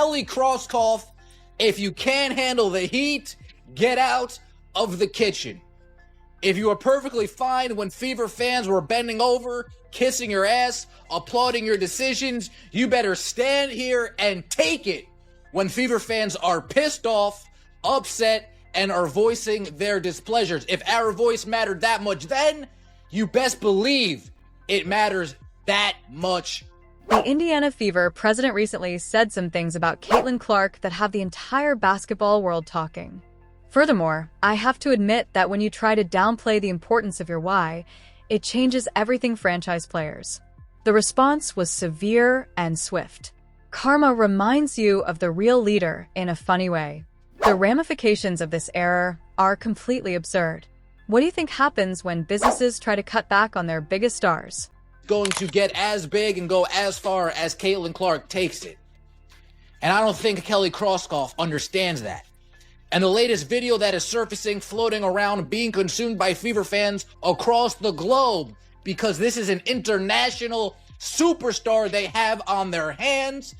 Kelly Krauskopf, if you can't handle the heat, get out of the kitchen. If you were perfectly fine when Fever fans were bending over, kissing your ass, applauding your decisions, you better stand here and take it when Fever fans are pissed off, upset, and are voicing their displeasures. If our voice mattered that much then, you best believe it matters that much. The Indiana Fever president recently said some things about Caitlin Clark that have the entire basketball world talking. Furthermore, I have to admit that when you try to downplay the importance of your why, it changes everything franchise players. The response was severe and swift. Karma reminds you of the real leader in a funny way. The ramifications of this error are completely absurd. What do you think happens when businesses try to cut back on their biggest stars? Going to get as big and go as far as Caitlin Clark takes it. And I don't think Kelly Krauskopf understands that. And the latest video that is surfacing, floating around, being consumed by Fever fans across the globe, because this is an international superstar they have on their hands.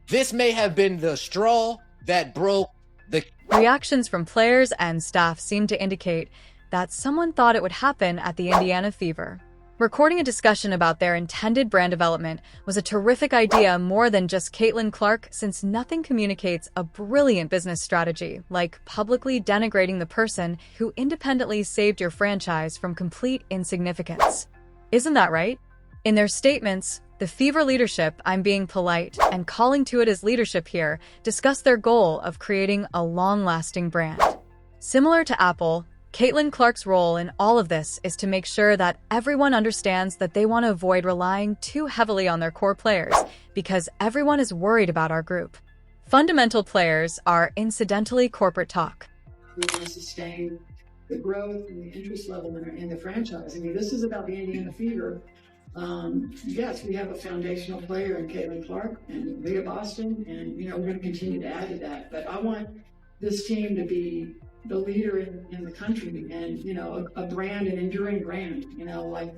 This may have been the straw that broke the... Reactions from players and staff seem to indicate that someone thought it would happen at the Indiana Fever. Recording a discussion about their intended brand development was a terrific idea more than just Caitlin Clark, since nothing communicates a brilliant business strategy like publicly denigrating the person who independently saved your franchise from complete insignificance. Isn't that right? In their statements, the Fever leadership, I'm being polite and calling to it as leadership here, discussed their goal of creating a long-lasting brand. Similar to Apple, Caitlin Clark's role in all of this is to make sure that everyone understands that they want to avoid relying too heavily on their core players, because everyone is worried about our group. Fundamental players are incidentally corporate talk. We want to sustain the growth and the interest level in the franchise. I mean, this is about the Indiana Fever. Yes, we have a foundational player in Caitlin Clark and Leah Boston, and we're going to continue to add to that. But I want this team to be the leader in the country, and a brand, an enduring brand,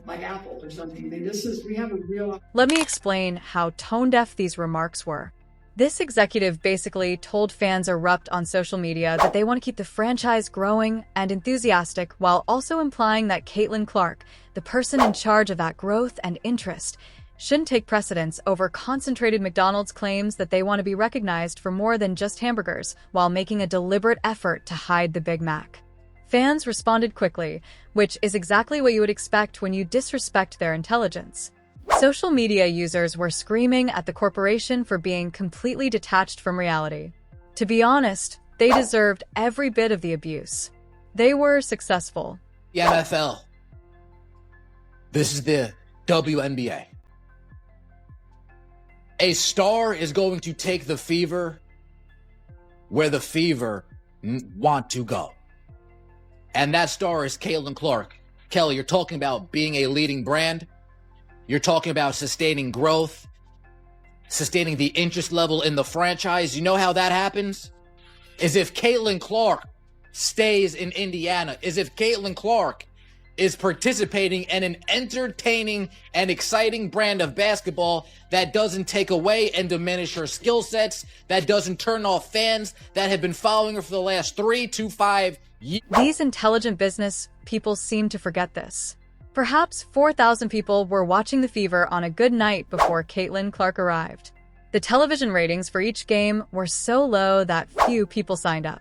like Apple or something. I mean, we have a real... Let me explain how tone-deaf these remarks were. This executive basically told fans erupt on social media that they want to keep the franchise growing and enthusiastic, while also implying that Caitlin Clark, the person in charge of that growth and interest, shouldn't take precedence over concentrated McDonald's claims that they want to be recognized for more than just hamburgers, while making a deliberate effort to hide the Big Mac. Fans responded quickly, which is exactly what you would expect when you disrespect their intelligence. Social media users were screaming at the corporation for being completely detached from reality. To be honest, they deserved every bit of the abuse. They were successful. The NFL. This is the WNBA. A star is going to take the Fever where the Fever want to go. And that star is Caitlin Clark. Kelly, you're talking about being a leading brand. You're talking about sustaining growth, sustaining the interest level in the franchise. You know how that happens? Is if Caitlin Clark stays in Indiana, is if Caitlin Clark is participating in an entertaining and exciting brand of basketball that doesn't take away and diminish her skill sets, that doesn't turn off fans that have been following her for the last 3 to 5 years. These intelligent business people seem to forget this. Perhaps 4,000 people were watching the Fever on a good night before Caitlin Clark arrived. The television ratings for each game were so low that few people signed up.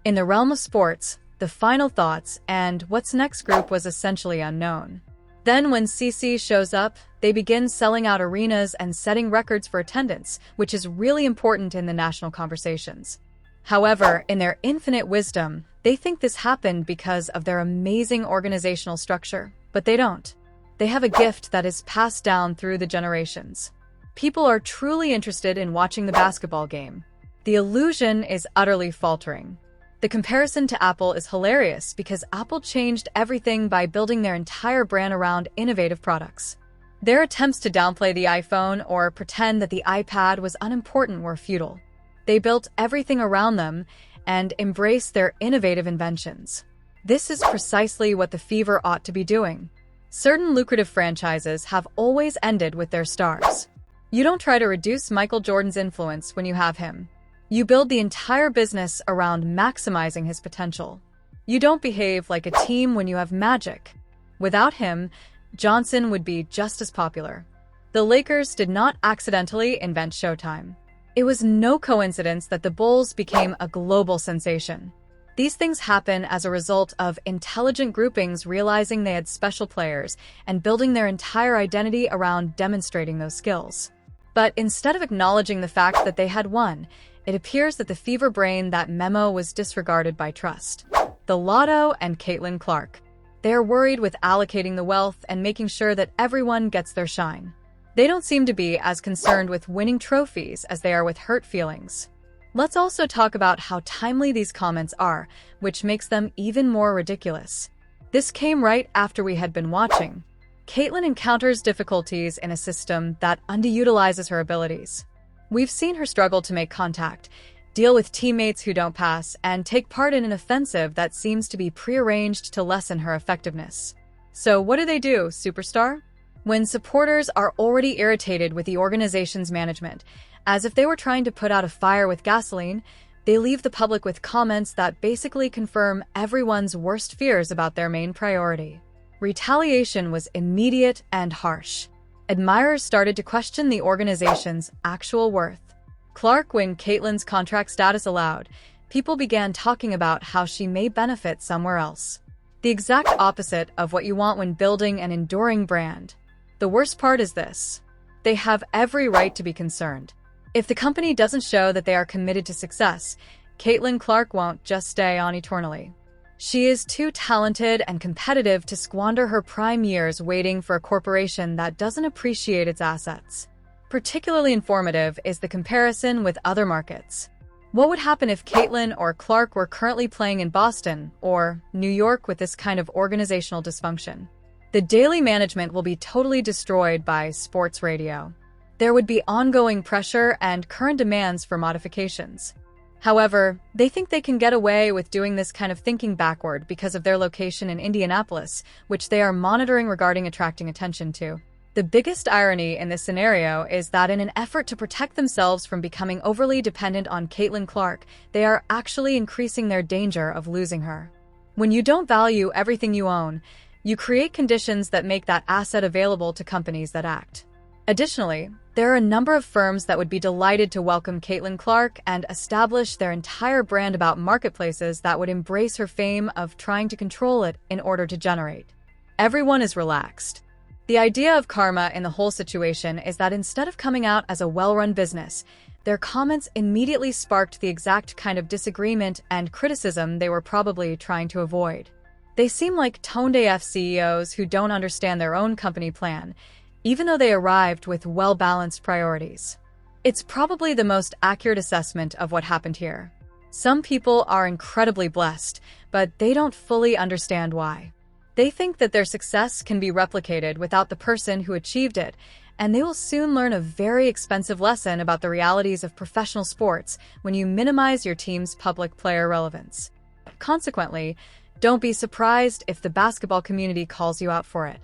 In the realm of sports, the final thoughts and what's next group was essentially unknown. Then when CC shows up, they begin selling out arenas and setting records for attendance, which is really important in the national conversations. However, in their infinite wisdom, they think this happened because of their amazing organizational structure, but they don't. They have a gift that is passed down through the generations. People are truly interested in watching the basketball game. The illusion is utterly faltering. The comparison to Apple is hilarious because Apple changed everything by building their entire brand around innovative products. Their attempts to downplay the iPhone or pretend that the iPad was unimportant were futile. They built everything around them and embraced their innovative inventions. This is precisely what the Fever ought to be doing. Certain lucrative franchises have always ended with their stars. You don't try to reduce Michael Jordan's influence when you have him. You build the entire business around maximizing his potential. You don't behave like a team when you have Magic. Without him, Johnson would be just as popular. The Lakers did not accidentally invent Showtime. It was no coincidence that the Bulls became a global sensation. These things happen as a result of intelligent groupings realizing they had special players and building their entire identity around demonstrating those skills. But instead of acknowledging the fact that they had won, it appears that the fever brain that memo was disregarded by trust. The Lotto and Caitlin Clark. They are worried with allocating the wealth and making sure that everyone gets their shine. They don't seem to be as concerned with winning trophies as they are with hurt feelings. Let's also talk about how timely these comments are, which makes them even more ridiculous. This came right after we had been watching. Caitlin encounters difficulties in a system that underutilizes her abilities. We've seen her struggle to make contact, deal with teammates who don't pass, and take part in an offensive that seems to be prearranged to lessen her effectiveness. So what do, superstar? When supporters are already irritated with the organization's management, as if they were trying to put out a fire with gasoline, they leave the public with comments that basically confirm everyone's worst fears about their main priority. Retaliation was immediate and harsh. Admirers started to question the organization's actual worth. Clark, when Caitlin's contract status allowed, people began talking about how she may benefit somewhere else. The exact opposite of what you want when building an enduring brand. The worst part is this: they have every right to be concerned. If the company doesn't show that they are committed to success, Caitlin Clark won't just stay on eternally. She is too talented and competitive to squander her prime years waiting for a corporation that doesn't appreciate its assets. Particularly informative is the comparison with other markets. What would happen if Caitlin or Clark were currently playing in Boston or New York with this kind of organizational dysfunction? The daily management will be totally destroyed by sports radio. There would be ongoing pressure and current demands for modifications. However, they think they can get away with doing this kind of thinking backward because of their location in Indianapolis, which they are monitoring regarding attracting attention to. The biggest irony in this scenario is that in an effort to protect themselves from becoming overly dependent on Caitlin Clark, they are actually increasing their danger of losing her. When you don't value everything you own, you create conditions that make that asset available to companies that act. Additionally, there are a number of firms that would be delighted to welcome Caitlin Clark and establish their entire brand about marketplaces that would embrace her fame of trying to control it in order to generate. Everyone is relaxed. The idea of karma in the whole situation is that instead of coming out as a well-run business, their comments immediately sparked the exact kind of disagreement and criticism they were probably trying to avoid. They seem like tone AF CEOs who don't understand their own company plan, even though they arrived with well-balanced priorities. It's probably the most accurate assessment of what happened here. Some people are incredibly blessed, but they don't fully understand why. They think that their success can be replicated without the person who achieved it, and they will soon learn a very expensive lesson about the realities of professional sports when you minimize your team's public player relevance. Consequently, don't be surprised if the basketball community calls you out for it.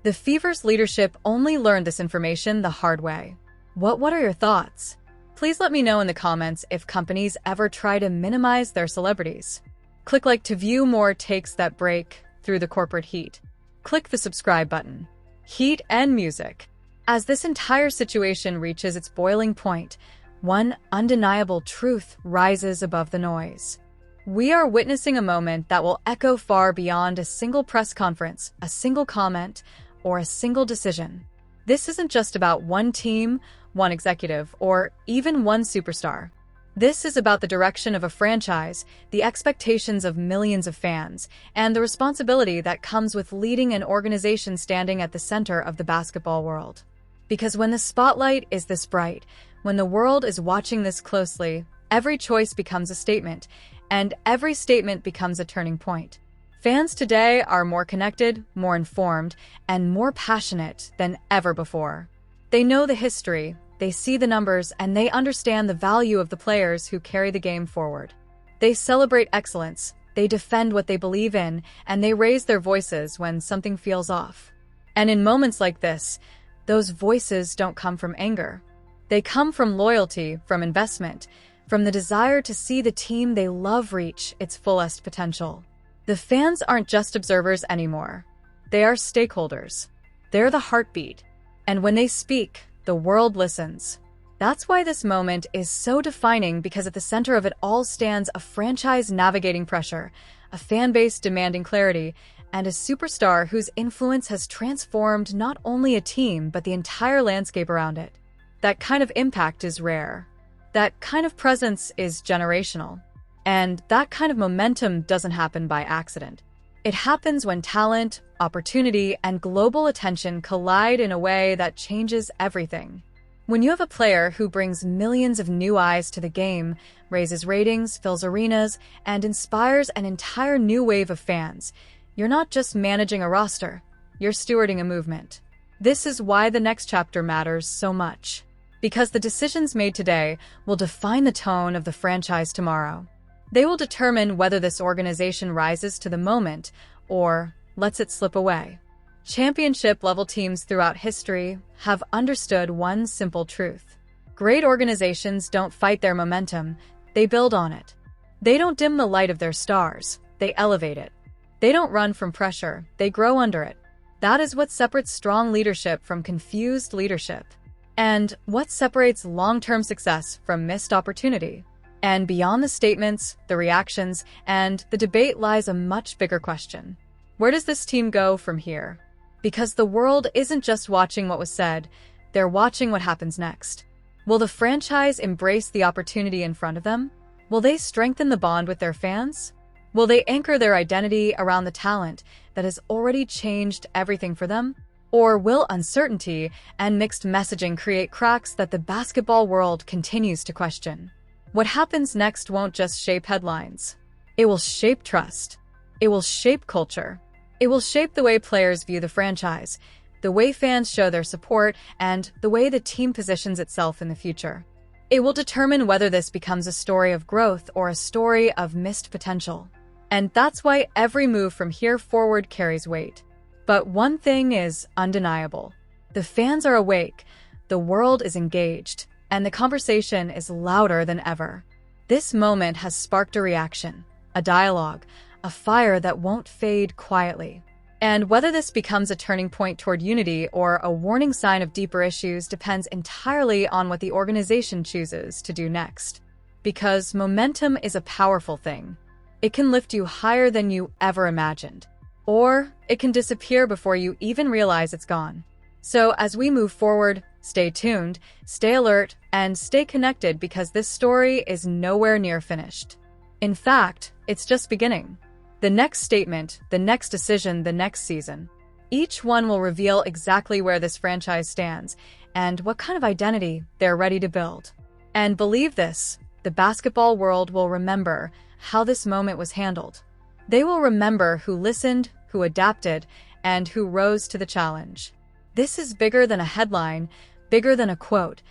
The Fever's leadership only learned this information the hard way. What are your thoughts? Please let me know in the comments if companies ever try to minimize their celebrities. Click like to view more takes that break through the corporate heat. Click the subscribe button. Heat and music. As this entire situation reaches its boiling point, one undeniable truth rises above the noise. We are witnessing a moment that will echo far beyond a single press conference, a single comment, or a single decision. This isn't just about one team, one executive, or even one superstar. This is about the direction of a franchise, the expectations of millions of fans, and the responsibility that comes with leading an organization standing at the center of the basketball world. Because when the spotlight is this bright, when the world is watching this closely, every choice becomes a statement, and every statement becomes a turning point. Fans today are more connected, more informed, and more passionate than ever before. They know the history, they see the numbers, and they understand the value of the players who carry the game forward. They celebrate excellence, they defend what they believe in, and they raise their voices when something feels off. And in moments like this, those voices don't come from anger. They come from loyalty, from investment, from the desire to see the team they love reach its fullest potential. The fans aren't just observers anymore. They are stakeholders. They're the heartbeat. And when they speak, the world listens. That's why this moment is so defining, because at the center of it all stands a franchise navigating pressure, a fan base demanding clarity, and a superstar whose influence has transformed not only a team but the entire landscape around it. That kind of impact is rare. That kind of presence is generational. And that kind of momentum doesn't happen by accident. It happens when talent, opportunity, and global attention collide in a way that changes everything. When you have a player who brings millions of new eyes to the game, raises ratings, fills arenas, and inspires an entire new wave of fans, you're not just managing a roster, you're stewarding a movement. This is why the next chapter matters so much. Because the decisions made today will define the tone of the franchise tomorrow. They will determine whether this organization rises to the moment or lets it slip away. Championship-level teams throughout history have understood one simple truth. Great organizations don't fight their momentum, they build on it. They don't dim the light of their stars, they elevate it. They don't run from pressure, they grow under it. That is what separates strong leadership from confused leadership. And what separates long-term success from missed opportunity. And beyond the statements, the reactions, and the debate lies a much bigger question. Where does this team go from here? Because the world isn't just watching what was said, they're watching what happens next. Will the franchise embrace the opportunity in front of them? Will they strengthen the bond with their fans? Will they anchor their identity around the talent that has already changed everything for them? Or will uncertainty and mixed messaging create cracks that the basketball world continues to question? What happens next won't just shape headlines. It will shape trust. It will shape culture. It will shape the way players view the franchise, the way fans show their support, and the way the team positions itself in the future. It will determine whether this becomes a story of growth or a story of missed potential. And that's why every move from here forward carries weight. But one thing is undeniable. The fans are awake, the world is engaged, and the conversation is louder than ever. This moment has sparked a reaction, a dialogue, a fire that won't fade quietly. And whether this becomes a turning point toward unity or a warning sign of deeper issues depends entirely on what the organization chooses to do next. Because momentum is a powerful thing. It can lift you higher than you ever imagined. Or it can disappear before you even realize it's gone. So as we move forward, stay tuned, stay alert, and stay connected, because this story is nowhere near finished. In fact, it's just beginning. The next statement, the next decision, the next season. Each one will reveal exactly where this franchise stands and what kind of identity they're ready to build. And believe this, the basketball world will remember how this moment was handled. They will remember who listened, who adapted, and who rose to the challenge. This is bigger than a headline, bigger than a quote,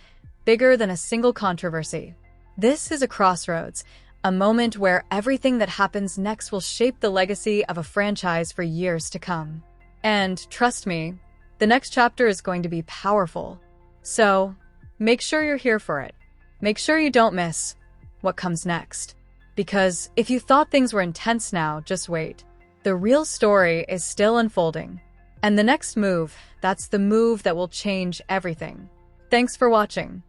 bigger than a single controversy. This is a crossroads, a moment where everything that happens next will shape the legacy of a franchise for years to come. And trust me, the next chapter is going to be powerful. So, make sure you're here for it. Make sure you don't miss what comes next. Because if you thought things were intense now, just wait. The real story is still unfolding. And the next move, that's the move that will change everything. Thanks for watching.